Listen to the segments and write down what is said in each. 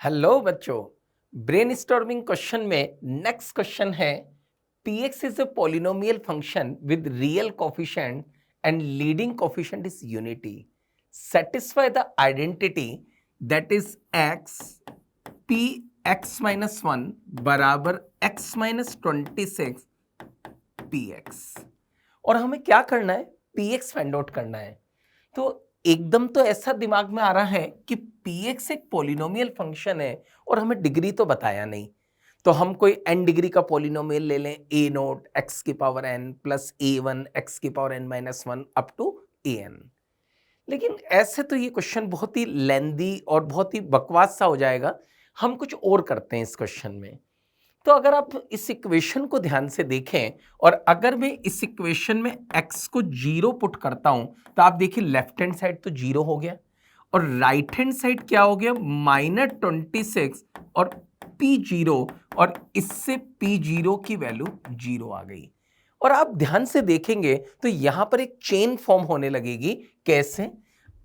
Hello बच्चों, brainstorming question में next question है px is a polynomial function with real coefficient and leading coefficient is unity. Satisfy the identity that is x p x minus one बराबर x minus 26 px। और हमें क्या करना है, px find out करना है। तो एकदम तो ऐसा दिमाग में आ रहा है कि px एक पॉलिनोमियल फंक्शन है और हमें डिग्री तो बताया नहीं, तो हम कोई n डिग्री का पॉलिनोमियल ले लें, a नोट x की power n plus a1 x की power n minus one up to an। लेकिन ऐसे तो ये क्वेश्चन बहुत ही लेंदी और बहुत ही बकवास सा हो जाएगा। हम कुछ और करते हैं इस क्वेश्चन में। तो अगर आप इस इक्वेशन को ध्यान से देखें और अगर मैं इस इक्वेशन में x को जीरो पुट करता हूं तो आप देखिए लेफ्ट हैंड साइड तो जीरो हो गया और राइट हैंड साइड क्या हो गया, -26 और p0, और इससे p0 की वैल्यू जीरो आ गई। और आप ध्यान से देखेंगे तो यहां पर एक चेन फॉर्म होने लगेगी। कैसे?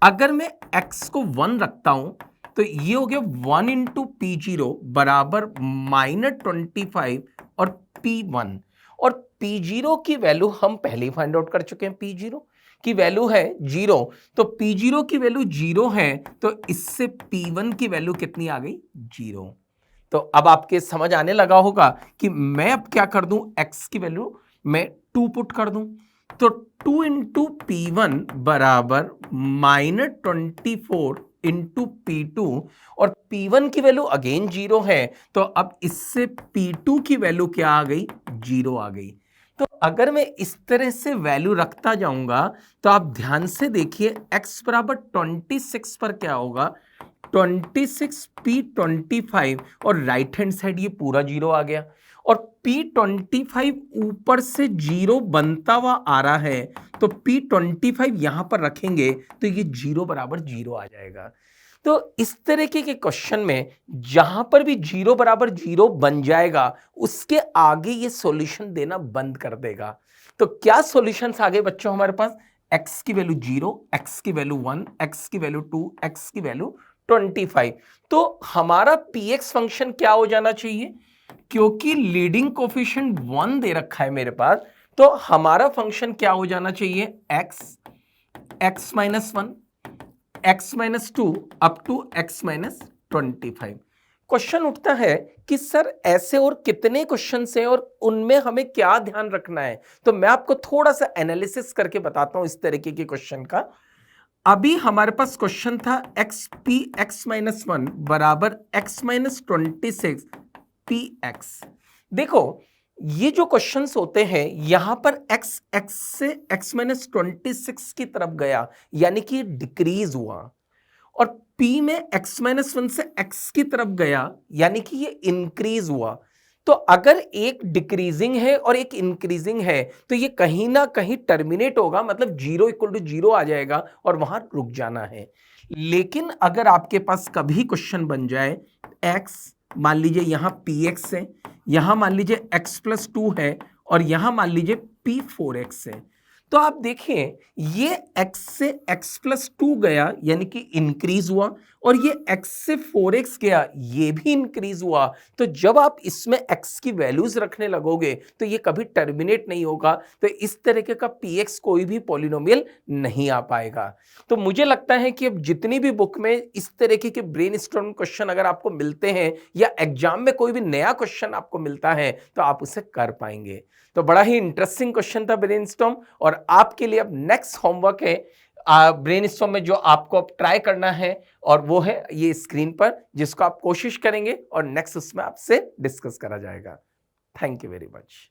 अगर मैं x को 1 रखता हूं तो ये हो गया 1 इंटू p0 बराबर -25 और p1, और p0 की वैल्यू हम पहले ही फाइंड आउट कर चुके हैं। p0 की वैल्यू है 0, तो p0 की वैल्यू 0 है, तो इससे p1 की वैल्यू कितनी आ गई, 0। तो अब आपके समझ आने लगा होगा कि मैं अब क्या कर दूं, x की वैल्यू मैं 2 पुट कर दूं, तो 2 इंटू p1 बराबर -24 इंटू P2, और P1 की वैल्यू अगेन 0 है, तो अब इससे P2 की वैल्यू क्या आ गई, 0 आ गई। तो अगर मैं इस तरह से वैल्यू रखता जाऊंगा तो आप ध्यान से देखिए x बराबर 26 पर क्या होगा, 26p25, और राइट हैंड साइड ये पूरा 0 आ गया, और p25 ऊपर से 0 बनता हुआ आ रहा है, तो p25 यहां पर रखेंगे तो ये 0 बराबर 0 आ जाएगा। तो इस तरीके के क्वेश्चन में जहां पर भी 0 बराबर 0 बन जाएगा उसके आगे ये सॉल्यूशन देना बंद कर देगा। तो क्या सॉल्यूशंस आ गए बच्चों हमारे पास, x की वैल्यू 0, x की वैल्यू 1, x की वैल्यू 2, x की वैल्यू 25। तो हमारा px फंक्शन क्या हो जाना चाहिए, क्योंकि लीडिंग कोफिशिएंट 1 दे रखा है मेरे पास, तो हमारा फंक्शन क्या हो जाना चाहिए, x minus 1, x minus 2 up to x minus 25। Question उठता है कि सर ऐसे और कितने क्वेश्चन हैं और उनमें हमें क्या ध्यान रखना है। तो मैं आपको थोड़ा सा एनालिसिस करके बताता हूं इस तरीके के क्वेश्चन का। अभी हमारे पास क्वेश्चन था x P x minus one बराबर एक्स माइनस 26 पी एक्स। देखो ये जो क्वेश्चंस होते हैं यहां पर x x से x माइनस 26 की तरफ गया, यानी कि डिक्रीज हुआ, और p में x माइनस 1 से x की तरफ गया, यानी कि ये इंक्रीज हुआ। तो अगर एक डिक्रीजिंग है और एक इंक्रीजिंग है तो ये कहीं ना कहीं टर्मिनेट होगा, मतलब 0 इक्वल टू 0 आ जाएगा और वहां रुक जाना है। लेकिन अगर आपके पास कभी क्वेश्चन बन जाए x, मान लीजिए यहां px है, यहां मान लीजिए x प्लस 2 है, और यहां मान लीजिए p4x है, तो आप देखिए ये x से x प्लस 2 गया यानी कि इंक्रीज हुआ, और ये x से 4x गया ये भी इंक्रीज हुआ। तो जब आप इसमें x की वैल्यूज रखने लगोगे तो ये कभी टर्मिनेट नहीं होगा, तो इस तरीके का px कोई भी पॉलिनोमियल नहीं आ पाएगा। तो मुझे लगता है कि अब जितनी भी बुक में इस तरीके के ब्रेनस्टॉर्म क्वेश्चन अगर आपको मिलते हैं या एग्जाम में कोई भी नया क्वेश्चन आपको मिलता है तो आप उसे कर पाएंगे। तो बड़ा ही इंटरेस्टिंग क्वेश्चन था ब्रेनस्टॉर्म, और आपके लिए अब नेक्स्ट होमवर्क है ब्रेनस्टॉर्म में जो आपको अब ट्राई करना है, और वो है ये स्क्रीन पर, जिसको आप कोशिश करेंगे और नेक्स्ट उसमें आपसे डिस्कस करा जाएगा। Thank you very much.